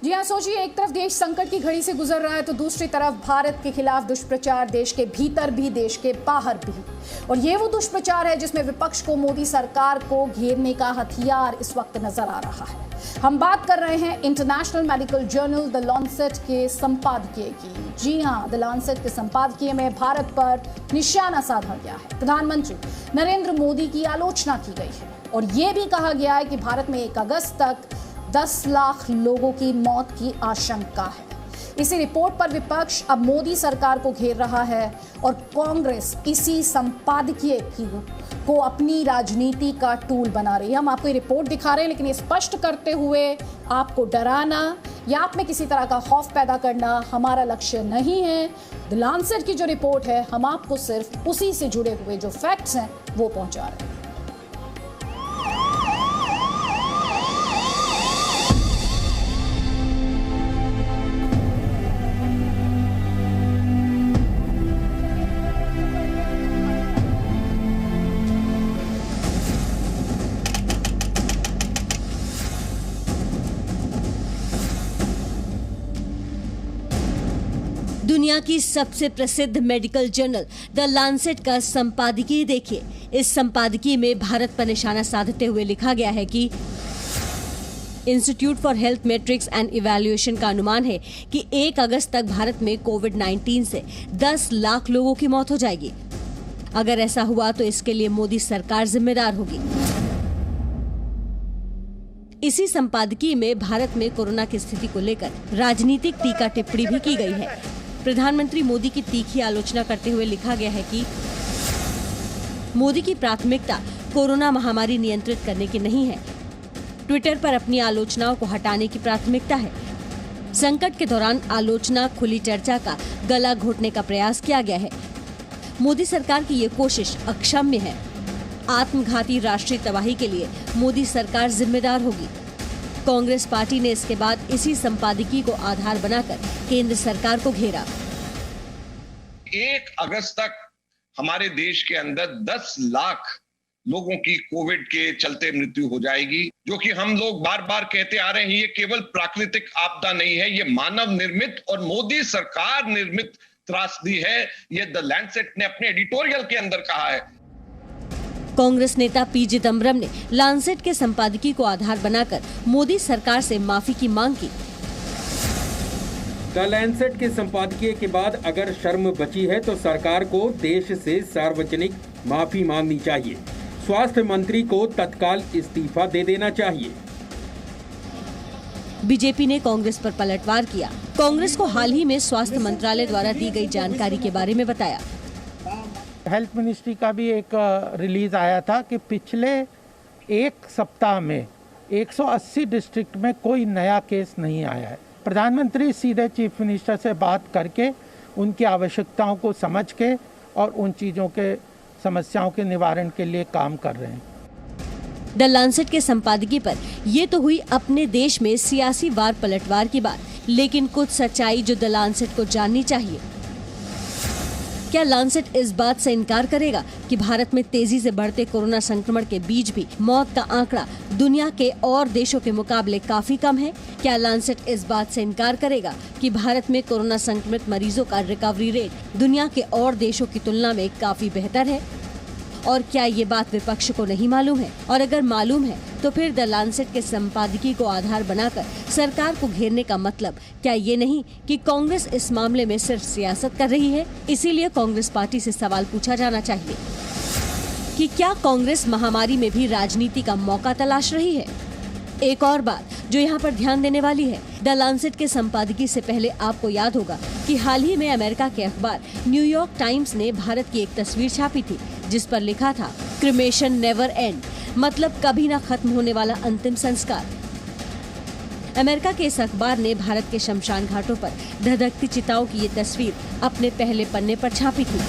जी हाँ, सोचिए, एक तरफ देश संकट की घड़ी से गुजर रहा है तो दूसरी तरफ भारत के खिलाफ दुष्प्रचार देश के भीतर भी देश के बाहर भी। और ये वो दुष्प्रचार है जिसमें विपक्ष को मोदी सरकार को घेरने का हथियार इस वक्त नजर आ रहा है। हम बात कर रहे हैं इंटरनेशनल मेडिकल जर्नल द लॉन्सेट के संपादकीय की। जी हाँ, द लॉन्सेट के संपादकीय में भारत पर निशाना साधा गया है। प्रधानमंत्री नरेंद्र मोदी की आलोचना की गई है और ये भी कहा गया है कि भारत में 1 अगस्त तक 10 लाख लोगों की मौत की आशंका है। इसी रिपोर्ट पर विपक्ष अब मोदी सरकार को घेर रहा है और कांग्रेस इसी संपादकीय को अपनी राजनीति का टूल बना रही है। हम आपको ये रिपोर्ट दिखा रहे हैं, लेकिन ये स्पष्ट करते हुए आपको डराना या आप में किसी तरह का खौफ पैदा करना हमारा लक्ष्य नहीं है। द लॉन्सेट की जो रिपोर्ट है, हम आपको सिर्फ उसी से जुड़े हुए जो फैक्ट्स हैं वो पहुंचा रहे हैं। दुनिया की सबसे प्रसिद्ध मेडिकल जर्नल द लॉन्सेट का संपादकीय देखिए। इस संपादकीय में भारत पर निशाना साधते हुए लिखा गया है कि institute for health matrix and evaluation का अनुमान है कि 1 अगस्त तक भारत में कोविड-19 से 10 लाख लोगों की मौत हो जाएगी। अगर ऐसा हुआ तो इसके लिए मोदी सरकार जिम्मेदार होगी। इसी संपादकीय में भारत में कोरोना की स्थिति को लेकर राजनीतिक टीका टिप्पणी भी की गई है। प्रधानमंत्री मोदी की तीखी आलोचना करते हुए लिखा गया है कि मोदी की प्राथमिकता कोरोना महामारी नियंत्रित करने की नहीं है, ट्विटर पर अपनी आलोचनाओं को हटाने की प्राथमिकता है। संकट के दौरान आलोचना, खुली चर्चा का गला घोटने का प्रयास किया गया है। मोदी सरकार की ये कोशिश अक्षम्य है। आत्मघाती राष्ट्रीय तबाही के लिए मोदी सरकार जिम्मेदार होगी। कांग्रेस पार्टी ने इसके बाद इसी संपादकीय को आधार बनाकर केंद्र सरकार को घेरा। 1 अगस्त तक हमारे देश के अंदर 10 लाख लोगों की कोविड के चलते मृत्यु हो जाएगी, जो कि हम लोग बार बार कहते आ रहे हैं। ये केवल प्राकृतिक आपदा नहीं है, ये मानव निर्मित और मोदी सरकार निर्मित त्रासदी है। ये द लैंसेट ने अपने एडिटोरियल के अंदर कहा है। कांग्रेस नेता पी चिदम्बरम ने लॉन्सेट के संपादकीय को आधार बनाकर मोदी सरकार से माफी की मांग की। द लैंसेट के संपादकीय के बाद अगर शर्म बची है तो सरकार को देश से सार्वजनिक माफी मांगनी चाहिए। स्वास्थ्य मंत्री को तत्काल इस्तीफा दे देना चाहिए। बीजेपी ने कांग्रेस पर पलटवार किया। कांग्रेस को हाल ही में स्वास्थ्य मंत्रालय द्वारा दी गई जानकारी के बारे में बताया। हेल्थ मिनिस्ट्री का भी एक रिलीज आया था कि पिछले 1 सप्ताह में 180 डिस्ट्रिक्ट में कोई नया केस नहीं आया है। प्रधानमंत्री सीधे चीफ मिनिस्टर से बात करके उनकी आवश्यकताओं को समझ के और उन चीज़ों के समस्याओं के निवारण के लिए काम कर रहे हैं। द लॉन्सेट के संपादकीय पर ये तो हुई अपने देश में सियासी वार पलटवार की बात, लेकिन कुछ सच्चाई जो द लॉन्सेट को जाननी चाहिए। क्या लॉन्सेट इस बात से इनकार करेगा कि भारत में तेजी से बढ़ते कोरोना संक्रमण के बीच भी मौत का आंकड़ा दुनिया के और देशों के मुकाबले काफी कम है? क्या लॉन्सेट इस बात से इनकार करेगा कि भारत में कोरोना संक्रमित मरीजों का रिकवरी रेट दुनिया के और देशों की तुलना में काफी बेहतर है? और क्या ये बात विपक्ष को नहीं मालूम है? और अगर मालूम है तो फिर द लॉन्सेट के संपादकीय को आधार बनाकर सरकार को घेरने का मतलब क्या ये नहीं कि कांग्रेस इस मामले में सिर्फ सियासत कर रही है? इसीलिए कांग्रेस पार्टी से सवाल पूछा जाना चाहिए कि क्या कांग्रेस महामारी में भी राजनीति का मौका तलाश रही है? एक और बात जो यहाँ पर ध्यान देने वाली है, द लॉन्सेट के संपादकीय से पहले आपको याद होगा कि हाल ही में अमेरिका के अखबार न्यूयॉर्क टाइम्स ने भारत की एक तस्वीर छापी थी जिस पर लिखा था क्रिमेशन नेवर एंड, मतलब कभी ना खत्म होने वाला अंतिम संस्कार। अमेरिका के इस अखबार ने भारत के शमशान घाटों पर धधकती चिताओं की ये तस्वीर अपने पहले पन्ने पर छापी थी।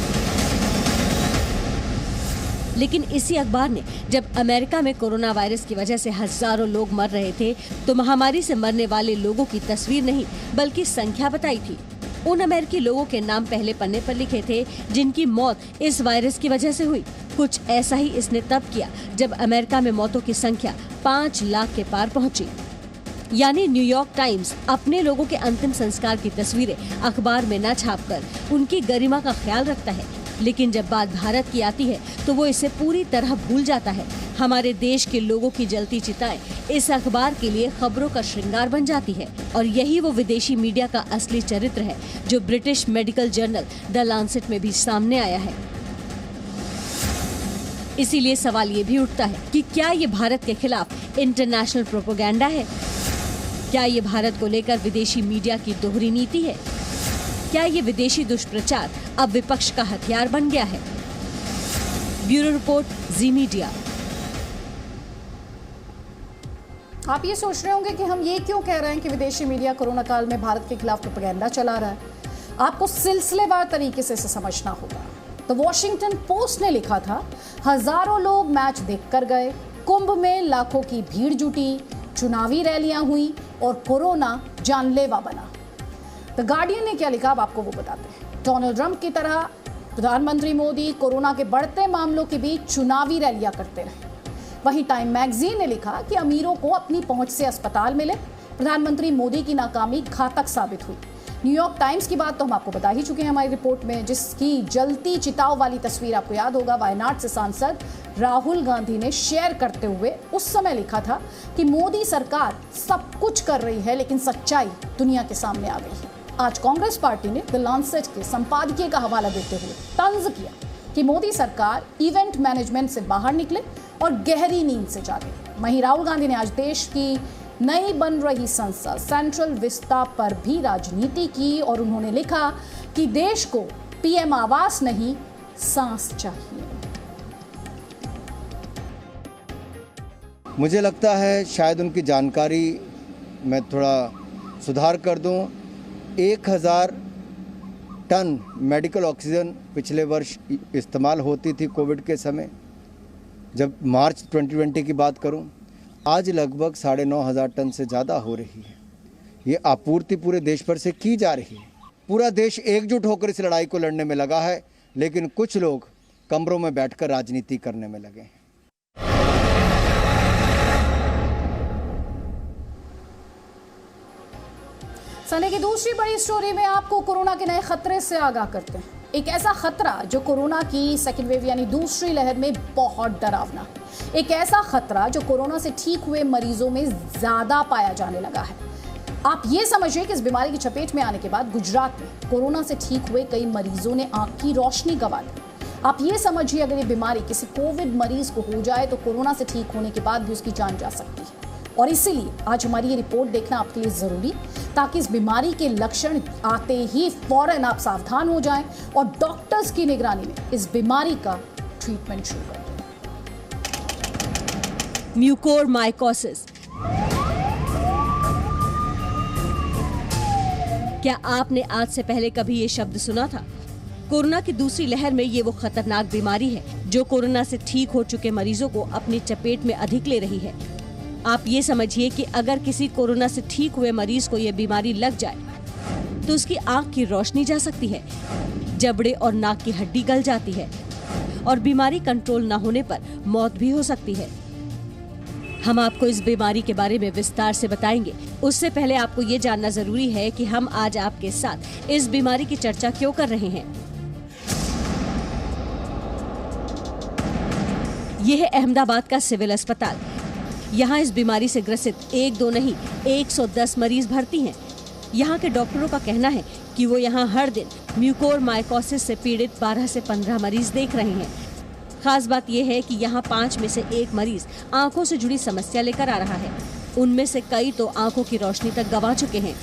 लेकिन इसी अखबार ने जब अमेरिका में कोरोना वायरस की वजह से हजारों लोग मर रहे थे तो महामारी से मरने वाले लोगों की तस्वीर नहीं बल्कि संख्या बताई थी। उन अमेरिकी लोगों के नाम पहले पन्ने पर लिखे थे जिनकी मौत इस वायरस की वजह से हुई। कुछ ऐसा ही इसने तब किया जब अमेरिका में मौतों की संख्या 5 लाख के पार पहुंची। यानी न्यूयॉर्क टाइम्स अपने लोगों के अंतिम संस्कार की तस्वीरें अखबार में न छापकर उनकी गरिमा का ख्याल रखता है, लेकिन जब बात भारत की आती है तो वो इसे पूरी तरह भूल जाता है। हमारे देश के लोगों की जलती चिताएं इस अखबार के लिए खबरों का श्रृंगार बन जाती है, और यही वो विदेशी मीडिया का असली चरित्र है जो British medical journal the Lancet में भी सामने आया है। इसीलिए सवाल ये भी उठता है कि क्या ये भारत के खिलाफ इंटरनेशनल प्रोपेगेंडा है? क्या ये भारत को लेकर विदेशी मीडिया की दोहरी नीति है? क्या ये विदेशी दुष्प्रचार अब विपक्ष का हथियार बन गया है? ब्यूरो रिपोर्ट, जी मीडिया। आप ये सोच रहे होंगे कि हम ये क्यों कह रहे हैं कि विदेशी मीडिया कोरोना काल में भारत के खिलाफ प्रोपेगेंडा चला रहा है। आपको सिलसिलेवार तरीके से इसे समझना होगा। तो वॉशिंगटन पोस्ट ने लिखा था, हजारों लोग मैच देखकर गए, कुंभ में लाखों की भीड़ जुटी, चुनावी रैलियां हुई और कोरोना जानलेवा बना। द गार्डियन ने क्या लिखा, अब आपको वो बताते हैं। डोनाल्ड ट्रंप की तरह प्रधानमंत्री मोदी कोरोना के बढ़ते मामलों के बीच चुनावी रैलियां करते रहे। वहीं टाइम मैगजीन ने लिखा कि अमीरों को अपनी पहुंच से अस्पताल मिले, प्रधानमंत्री मोदी की नाकामी घातक साबित हुई। न्यूयॉर्क टाइम्स की बात तो हम आपको बता ही चुके हैं हमारी रिपोर्ट में, जिसकी जलती चिताओं वाली तस्वीर आपको याद होगा वायनाड से सांसद राहुल गांधी ने शेयर करते हुए उस समय लिखा था कि मोदी सरकार सब कुछ कर रही है लेकिन सच्चाई दुनिया के सामने आ गई है। आज कांग्रेस पार्टी ने द लांसेट के संपादकीय का हवाला देते हुए तंज किया कि मोदी सरकार इवेंट मैनेजमेंट से बाहर निकले और गहरी नींद से जागे। वहीं राहुल गांधी ने आज देश की नई बन रही संसद सेंट्रल विस्टा पर भी राजनीति की और उन्होंने लिखा कि देश को पीएम आवास नहीं, सांस चाहिए। मुझे लगता है शायद उनकी जानकारी मैं थोड़ा सुधार कर दूं। 1000 टन मेडिकल ऑक्सीजन पिछले वर्ष इस्तेमाल होती थी कोविड के समय, जब मार्च 2020 की बात करूं, आज लगभग 9,500 टन से ज़्यादा हो रही है। ये आपूर्ति पूरे देश भर से की जा रही है। पूरा देश एकजुट होकर इस लड़ाई को लड़ने में लगा है, लेकिन कुछ लोग कमरों में बैठकर राजनीति करने में लगे हैं। सने की दूसरी बड़ी स्टोरी में आपको कोरोना के नए खतरे से आगाह करते हैं। एक ऐसा खतरा जो कोरोना की सेकेंड वेव यानी दूसरी लहर में बहुत डरावना, एक ऐसा खतरा जो कोरोना से ठीक हुए मरीजों में ज्यादा पाया जाने लगा है। आप ये समझिए कि इस बीमारी की चपेट में आने के बाद गुजरात में कोरोना से ठीक हुए कई मरीजों ने आंख की रोशनी गंवा दी। आप ये समझिए अगर ये बीमारी किसी कोविड मरीज को हो जाए तो कोरोना से ठीक होने के बाद भी उसकी जान जा सकती है। और इसीलिए आज हमारी ये रिपोर्ट देखना आपके लिए जरूरी, ताकि इस बीमारी के लक्षण आते ही फौरन आप सावधान हो जाएं और डॉक्टर्स की निगरानी में इस बीमारी का ट्रीटमेंट शुरू कर दें। म्यूकोरमाइकोसिस। क्या आपने आज से पहले कभी ये शब्द सुना था? कोरोना की दूसरी लहर में ये वो खतरनाक बीमारी है जो कोरोना से ठीक हो चुके मरीजों को अपनी चपेट में अधिक ले रही है। आप ये समझिए कि अगर किसी कोरोना से ठीक हुए मरीज को ये बीमारी लग जाए तो उसकी आंख की रोशनी जा सकती है, जबड़े और नाक की हड्डी गल जाती है और बीमारी कंट्रोल न होने पर मौत भी हो सकती है। हम आपको इस बीमारी के बारे में विस्तार से बताएंगे। उससे पहले आपको ये जानना जरूरी है कि हम आज आपके साथ इस बीमारी की चर्चा क्यों कर रहे हैं। यह है अहमदाबाद का सिविल अस्पताल। यहाँ इस बीमारी से ग्रसित 1-2 नहीं 110 मरीज भर्ती हैं। यहाँ के डॉक्टरों का कहना है कि वो यहाँ हर दिन म्यूकोरमाइकोसिस से पीड़ित 12 से 15 मरीज देख रहे हैं। खास बात यह है कि यहाँ 5 में से 1 मरीज आंखों से जुड़ी समस्या लेकर आ रहा है। उनमें से कई तो आंखों की रोशनी तक गंवा चुके हैं।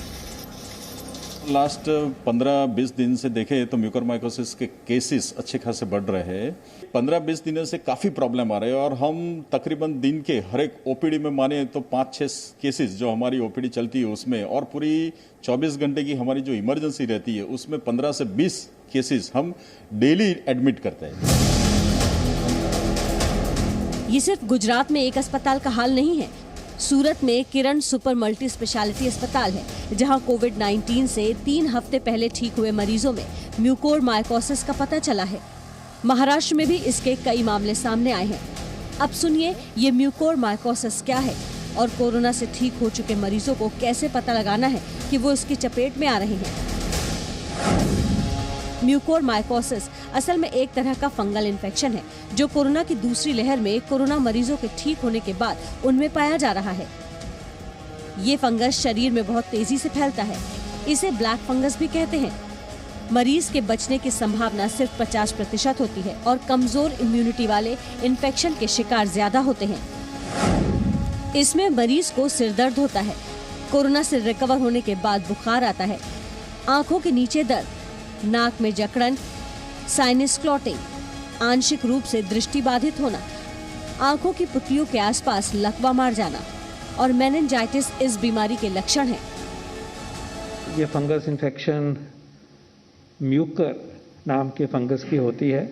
लास्ट 15-20 दिन से देखें तो म्यूकोरमाइकोसिस के केसेस अच्छे खासे बढ़ रहे हैं। 15-20 दिनों से काफ़ी प्रॉब्लम आ रहे हैं और हम तकरीबन दिन के हर एक ओपीडी में माने तो 5-6 केसेस जो हमारी ओपीडी चलती है उसमें, और पूरी 24 घंटे की हमारी जो इमरजेंसी रहती है उसमें 15 से 20 केसेस हम डेली एडमिट करते हैं। ये सिर्फ गुजरात में एक अस्पताल का हाल नहीं है। सूरत में किरण सुपर मल्टी स्पेशलिटी अस्पताल है, जहां कोविड-19 से 3 हफ्ते पहले ठीक हुए मरीजों में म्यूकोरमाइकोसिस का पता चला है। महाराष्ट्र में भी इसके कई मामले सामने आए हैं। अब सुनिए ये म्यूकोरमाइकोसिस क्या है और कोरोना से ठीक हो चुके मरीजों को कैसे पता लगाना है कि वो इसकी चपेट में आ रहे हैं। म्यूकोरमाइकोसिस असल में एक तरह का फंगल इन्फेक्शन है जो कोरोना की दूसरी लहर में कोरोना मरीजों के ठीक होने के बाद उनमें पाया जा रहा है। ये फंगस शरीर में बहुत तेजी से फैलता है। इसे ब्लैक फंगस भी कहते हैं। मरीज के बचने की संभावना सिर्फ 50% होती है और कमजोर इम्यूनिटी वाले इन्फेक्शन के शिकार ज्यादा होते हैं। इसमें मरीज को सिर दर्द होता है। कोरोना से रिकवर होने के बाद बुखार आता है। आंखों के नीचे दर्द, नाक में जकड़न, साइनस क्लॉटिंग, आंशिक रूप से दृष्टि बाधित होना, आंखों की पुतलियों के आसपास लकवा मार जाना और मेनिंजाइटिस इस बीमारी के लक्षण हैं। ये फंगस इन्फेक्शन म्यूकर नाम के फंगस की होती है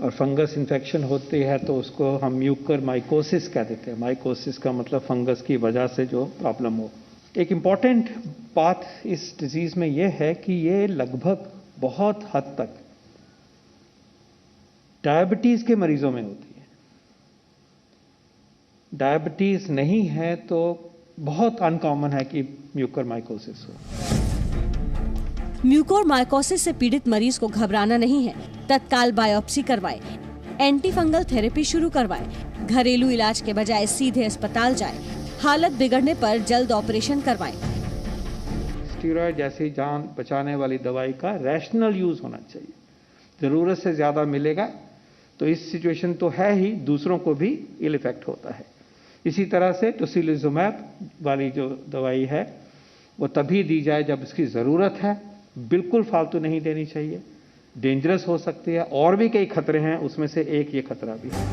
और फंगस इन्फेक्शन होती है तो उसको हम म्यूकर माइकोसिस कह देते हैं। माइकोसिस का मतलब फंगस की वजह से जो प्रॉब्लम हो। एक इम्पॉर्टेंट बात इस डिजीज में यह है कि ये लगभग बहुत हद तक डायबिटीज के मरीजों में होती है। डायबिटीज नहीं है तो बहुत अनकॉमन है कि म्यूकोरमाइकोसिस हो। म्यूकोरमाइकोसिस से पीड़ित मरीज को घबराना नहीं है। तत्काल बायोप्सी करवाएं, एंटी फंगल थेरेपी शुरू करवाएं, घरेलू इलाज के बजाय सीधे अस्पताल जाएं, हालत बिगड़ने पर जल्द ऑपरेशन करवाएं। स्टेरॉयड जैसी जान बचाने वाली दवाई का रैशनल यूज होना चाहिए। जरूरत से ज्यादा मिलेगा तो इस सिचुएशन तो है ही, दूसरों को भी इल इफेक्ट होता है। इसी तरह से टोसिलिजुमैब वाली जो दवाई है वो तभी दी जाए जब इसकी जरूरत है, बिल्कुल फालतू नहीं देनी चाहिए। डेंजरस हो सकती है और भी कई खतरे हैं, उसमें से एक ये खतरा भी है।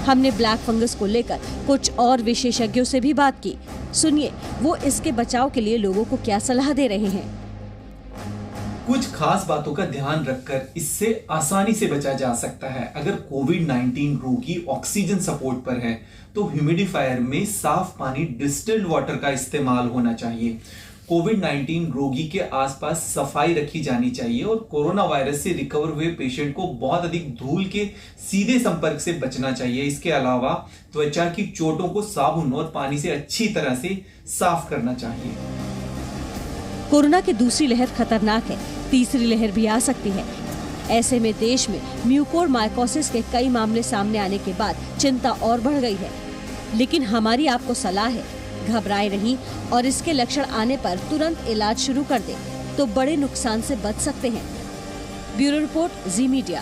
हमने ब्लैक फंगस को लेकर कुछ और विशेषज्ञों से भी बात की। सुनिए वो इसके बचाव के लिए लोगों को क्या सलाह दे रहे हैं। कुछ खास बातों का ध्यान रखकर इससे आसानी से बचा जा सकता है। अगर कोविड-19 रोगी ऑक्सीजन सपोर्ट पर है तो ह्यूमिडिफायर में साफ पानी डिस्टिल्ड वाटर का इस्तेमाल होना चाहिए। कोविड-19 रोगी के आसपास सफाई रखी जानी चाहिए और कोरोना वायरस से रिकवर हुए पेशेंट को बहुत अधिक धूल के सीधे संपर्क से बचना चाहिए। इसके अलावा त्वचा की चोटों को साबुन और पानी से अच्छी तरह से साफ करना चाहिए। कोरोना की दूसरी लहर खतरनाक है, तीसरी लहर भी आ सकती है। ऐसे में देश में म्यूकोरमाइकोसिस के कई मामले सामने आने के बाद चिंता और बढ़ गई है। लेकिन हमारी आपको सलाह है, घबराए नहीं और इसके लक्षण आने पर तुरंत इलाज शुरू कर दें तो बड़े नुकसान से बच सकते हैं। ब्यूरो रिपोर्ट, जी मीडिया।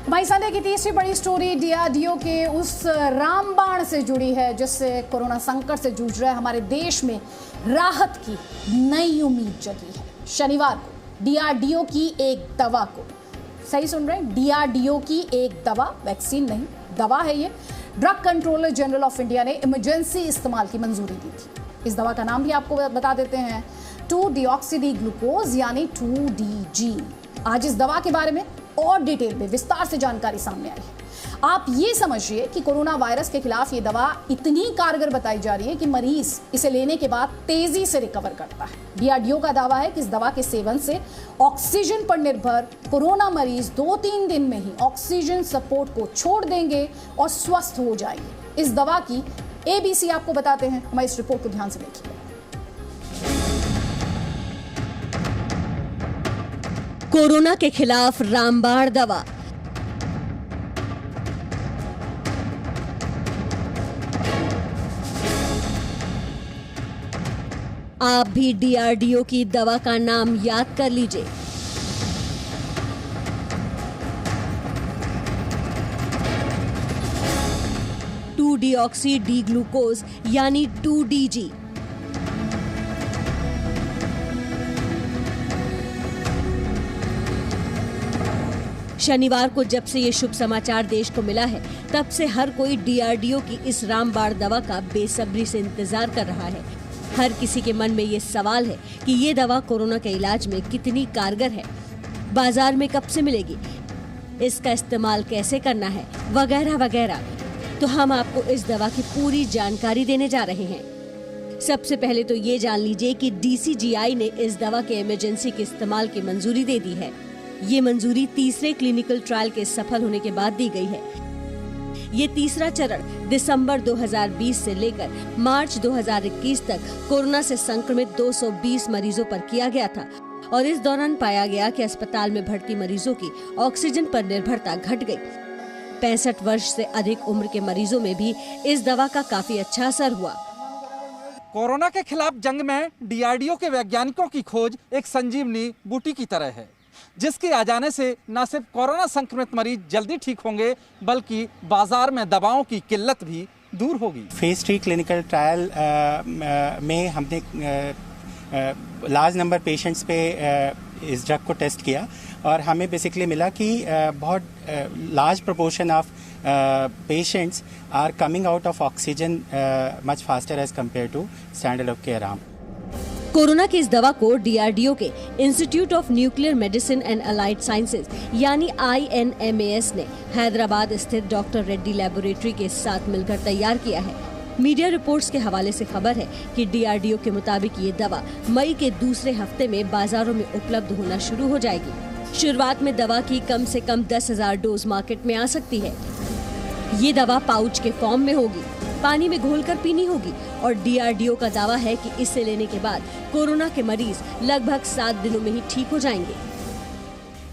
भाई संडे की तीसरी बड़ी स्टोरी डीआरडीओ के उस रामबाण से जुड़ी है जिससे कोरोना संकट से जूझ रहे हमारे देश में राहत की नई उम्मीद जगी है। शनिवार को डीआरडीओ की एक दवा को, सही सुन रहे हैं, डीआरडीओ की एक दवा, वैक्सीन नहीं, दवा है ये, drug controller general of India ने इमरजेंसी इस्तेमाल की मंजूरी दी थी। इस दवा का नाम भी आपको बता देते हैं, 2-deoxyD ग्लूकोज यानी 2DG। आज इस दवा के बारे में और डिटेल में विस्तार से जानकारी सामने आई है। आप ये समझिए कि कोरोना वायरस के खिलाफ ये दवा इतनी कारगर बताई जा रही है कि मरीज इसे लेने के बाद तेजी से रिकवर करता है। डीआरडीओ का दावा है कि इस दवा के सेवन से ऑक्सीजन पर निर्भर कोरोना मरीज 2-3 दिन में ही ऑक्सीजन सपोर्ट को छोड़ देंगे और स्वस्थ हो जाएंगे। इस दवा की एबीसी आपको बताते हैं, हमारी इस रिपोर्ट को ध्यान से देखिए। कोरोना के खिलाफ रामबाण दवा। आप भी डीआरडीओ की दवा का नाम याद कर लीजिए। $2-deoxy-D ग्लूकोज यानी 2DG। शनिवार को जब से ये शुभ समाचार देश को मिला है तब से हर कोई डीआरडीओ की इस रामबाण दवा का बेसब्री से इंतजार कर रहा है। हर किसी के मन में ये सवाल है कि ये दवा कोरोना के इलाज में कितनी कारगर है, बाजार में कब से मिलेगी, इसका इस्तेमाल कैसे करना है, वगैरह वगैरह। तो हम आपको इस दवा की पूरी जानकारी देने जा रहे हैं। सबसे पहले तो ये जान लीजिए कि डीसीजीआई ने इस दवा के इमरजेंसी के इस्तेमाल की मंजूरी दे दी है। ये मंजूरी तीसरे क्लिनिकल ट्रायल के सफल होने के बाद दी गई है। ये तीसरा चरण दिसंबर 2020 से लेकर मार्च 2021 तक कोरोना से संक्रमित 220 मरीजों पर किया गया था और इस दौरान पाया गया कि अस्पताल में भर्ती मरीजों की ऑक्सीजन पर निर्भरता घट गई। 65 वर्ष से अधिक उम्र के मरीजों में भी इस दवा का काफी अच्छा असर हुआ। कोरोना के खिलाफ जंग में डीआरडीओ के वैज्ञानिकों की खोज एक संजीवनी बूटी की तरह है, जिसके आ जाने से न सिर्फ कोरोना संक्रमित मरीज जल्दी ठीक होंगे बल्कि बाजार में दवाओं की किल्लत भी दूर होगी। फेज 3 क्लिनिकल ट्रायल में हमने लार्ज नंबर पेशेंट्स पे इस ड्रग को टेस्ट किया और हमें बेसिकली मिला कि बहुत large proportion of patients are coming out of oxygen much faster as compared to standard of care arm. Corona की इस दवा को डीआरडीओ के institute of nuclear medicine and allied sciences यानी INMAS ने हैदराबाद स्थित डॉक्टर रेड्डी लैबोरेटरी के साथ मिलकर तैयार किया है। मीडिया रिपोर्ट्स के हवाले से खबर है कि डीआरडीओ के मुताबिक ये दवा मई के दूसरे हफ्ते में बाजारों में उपलब्ध होना शुरू हो जाएगी। शुरुआत में दवा की कम से कम 10,000 डोज मार्केट में आ सकती है। ये दवा पाउच के फॉर्म में होगी, पानी में घोलकर पीनी होगी और डीआरडीओ का दावा है कि इसे लेने के बाद कोरोना के मरीज लगभग 7 दिनों में ही ठीक हो जाएंगे।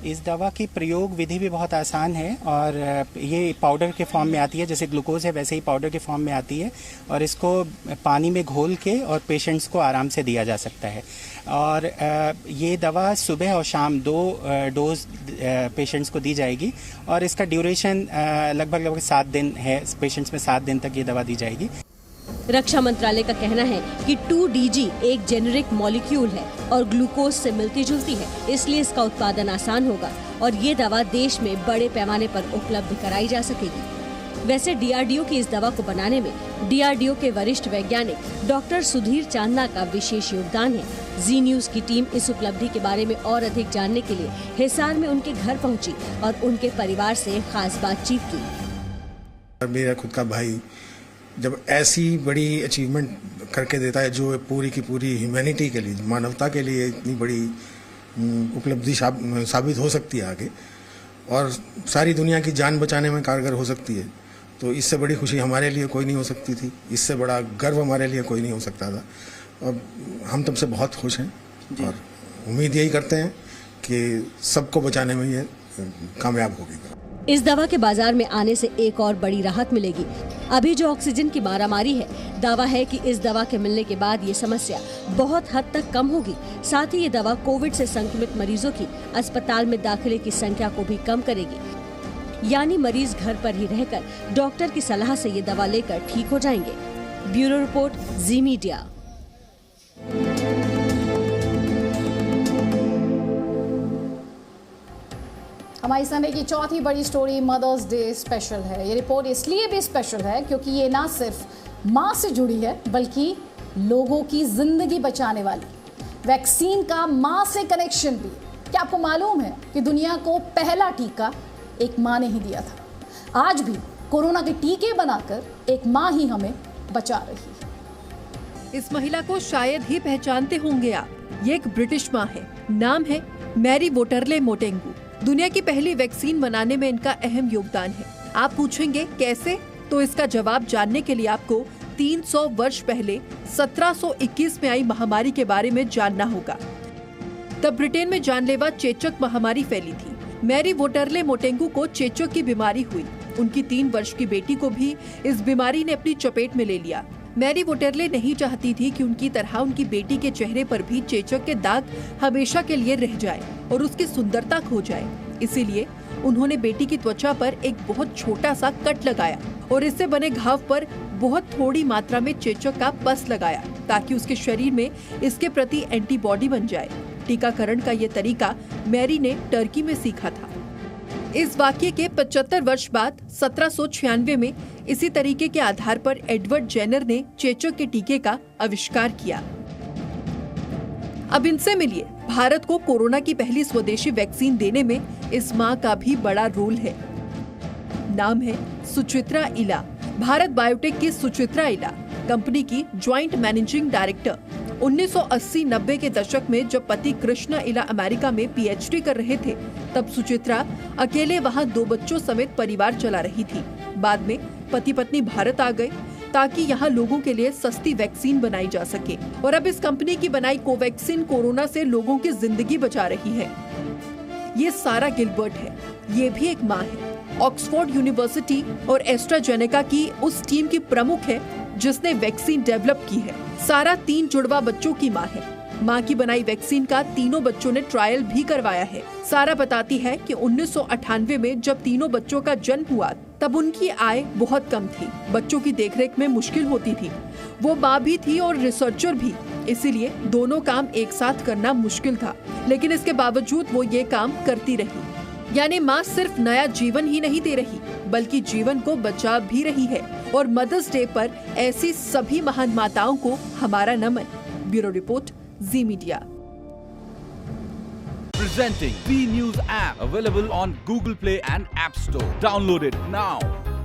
इस दवा की प्रयोग विधि भी बहुत आसान है और ये पाउडर के फॉर्म में आती है, जैसे ग्लूकोज है वैसे ही पाउडर के फॉर्म में आती है और इसको पानी में घोल के और पेशेंट्स को आराम से दिया जा सकता है। और ये दवा सुबह और शाम 2 डोज पेशेंट्स को दी जाएगी और इसका ड्यूरेशन लगभग 7 दिन है। पेशेंट्स में 7 दिन तक ये दवा दी जाएगी। रक्षा मंत्रालय का कहना है कि 2DG एक जेनेरिक मॉलिक्यूल है और ग्लूकोज से मिलती जुलती है, इसलिए इसका उत्पादन आसान होगा और ये दवा देश में बड़े पैमाने पर उपलब्ध कराई जा सकेगी। वैसे डीआरडीओ की इस दवा को बनाने में डीआरडीओ के वरिष्ठ वैज्ञानिक डॉक्टर सुधीर चांदना का विशेष योगदान है। जी न्यूज की टीम इस उपलब्धि के बारे में और अधिक जानने के लिए हिसार में उनके घर पहुंची और उनके परिवार से खास बातचीत की। मेरा खुद का भाई जब ऐसी बड़ी अचीवमेंट करके देता है जो पूरी की पूरी ह्यूमैनिटी के लिए, मानवता के लिए इतनी बड़ी उपलब्धि साबित हो सकती है आगे और सारी दुनिया की जान बचाने में कारगर हो सकती है, तो इससे बड़ी खुशी हमारे लिए कोई नहीं हो सकती थी, इससे बड़ा गर्व हमारे लिए कोई नहीं हो सकता था। और हम तब से बहुत खुश हैं और उम्मीद यही करते हैं कि सबको बचाने में ये कामयाब होगी। इस दवा के बाजार में आने से एक और बड़ी राहत मिलेगी। अभी जो ऑक्सीजन की मारामारी है, दावा है कि इस दवा के मिलने के बाद ये समस्या बहुत हद तक कम होगी। साथ ही ये दवा कोविड से संक्रमित मरीजों की अस्पताल में दाखिले की संख्या को भी कम करेगी, यानी मरीज घर पर ही रहकर डॉक्टर की सलाह से ये दवा लेकर ठीक हो जाएंगे। ब्यूरो रिपोर्ट, जी मीडिया। हमारी संडे की चौथी बड़ी स्टोरी मदर्स डे स्पेशल है। ये रिपोर्ट इसलिए भी स्पेशल है क्योंकि ये ना सिर्फ माँ से जुड़ी है बल्कि लोगों की जिंदगी बचाने वाली वैक्सीन का माँ से कनेक्शन भी। क्या आपको मालूम है कि दुनिया को पहला टीका एक माँ ने ही दिया था। आज भी कोरोना के टीके बनाकर एक माँ ही हमें बचा रही है। इस महिला को शायद ही पहचानते होंगे आप। ये एक ब्रिटिश माँ है, नाम है मैरी वोटरले मोटेंगू। दुनिया की पहली वैक्सीन बनाने में इनका अहम योगदान है। आप पूछेंगे कैसे, तो इसका जवाब जानने के लिए आपको 300 वर्ष पहले 1721 में आई महामारी के बारे में जानना होगा। तब ब्रिटेन में जानलेवा चेचक महामारी फैली थी। मैरी वोटरले मोटेंगू को चेचक की बीमारी हुई। उनकी 3 वर्ष की बेटी को भी इस बीमारी ने अपनी चपेट में ले लिया। मैरी वोटरले नहीं चाहती थी कि उनकी तरह उनकी बेटी के चेहरे पर भी चेचक के दाग हमेशा के लिए रह जाए और उसकी सुंदरता खो जाए। इसीलिए उन्होंने बेटी की त्वचा पर एक बहुत छोटा सा कट लगाया और इससे बने घाव पर बहुत थोड़ी मात्रा में चेचक का पस लगाया ताकि उसके शरीर में इसके प्रति एंटीबॉडी बन जाए। टीकाकरण का ये तरीका मैरी ने टर्की में सीखा था। इस वाक्य के 75 वर्ष बाद 1796 में इसी तरीके के आधार पर एडवर्ड जेनर ने चेचक के टीके का आविष्कार किया। अब इनसे मिलिए, भारत को कोरोना की पहली स्वदेशी वैक्सीन देने में इस मां का भी बड़ा रोल है। नाम है सुचित्रा इला। भारत बायोटेक की सुचित्रा इला कंपनी की ज्वाइंट मैनेजिंग डायरेक्टर 1980-90 के दशक में जब पति कृष्णा इला अमेरिका में पीएचडी कर रहे थे, तब सुचित्रा अकेले वहां 2 बच्चों समेत परिवार चला रही थी। बाद में पति पत्नी भारत आ गए ताकि यहाँ लोगों के लिए सस्ती वैक्सीन बनाई जा सके और अब इस कंपनी की बनाई कोवैक्सीन कोरोना से लोगों की जिंदगी बचा रही है। ये सारा गिलबर्ट है, ये भी एक माँ है। ऑक्सफोर्ड यूनिवर्सिटी और एस्ट्राजेनेका की उस टीम की प्रमुख है जिसने वैक्सीन डेवलप की है। सारा 3 जुड़वा बच्चों की माँ है। माँ की बनाई वैक्सीन का तीनों बच्चों ने ट्रायल भी करवाया है। सारा बताती है कि 1998 में जब तीनों बच्चों का जन्म हुआ तब उनकी आय बहुत कम थी। बच्चों की देखरेख में मुश्किल होती थी। वो माँ भी थी और रिसर्चर भी, इसीलिए दोनों काम एक साथ करना मुश्किल था, लेकिन इसके बावजूद वो ये काम करती रही। यानी माँ सिर्फ नया जीवन ही नहीं दे रही बल्कि जीवन को बचा भी रही है। और मदर्स डे पर ऐसी सभी महान माताओं को हमारा नमन। Bureau report, ji media. Presenting B News app, available on Google Play and App Store. Download it now.